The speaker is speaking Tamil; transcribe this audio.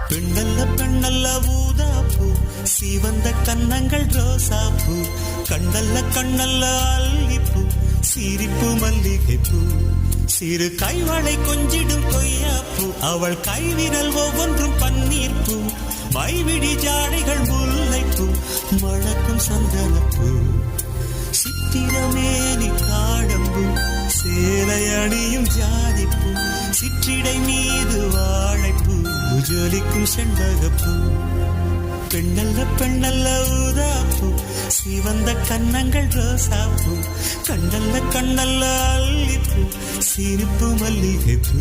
பெண்ணல்ல பெண்ணல்ல ஊதாப்பூ, சிவந்த கன்னங்கள் ரோசாப்பூ, கண்ணல்ல கண்ணல்ல அல்லிப்பூ, சிரிப்பு மல்லிகைப்பூ, சிறு கைவளை கொஞ்சிடும் கொய்யாப்பூ, அவள் கைவிரல் ஒவ்வொன்றும் பன்னீர்ப்பூ, மைவிடி ஜாடைகள் முல்லைப்பூ, மணக்கும் சந்தனப்பூ, சித்திரமேனி காடம்பூ, சேலை அணியும் ஜாதிப்பூ, சிற்றிடை மீது வாழைப்பூ, ஜொலிக்கும் செண்பகப்பூ. பெண்ணல்ல பெண்ணல்ல ஊதாப்பூ, சிவந்த கன்னங்கள் ரோசாப்பூ, கண்ணல்ல கண்ணல்ல அல்லிப்பூ, சிரிப்பு மல்லிகைப்பூ.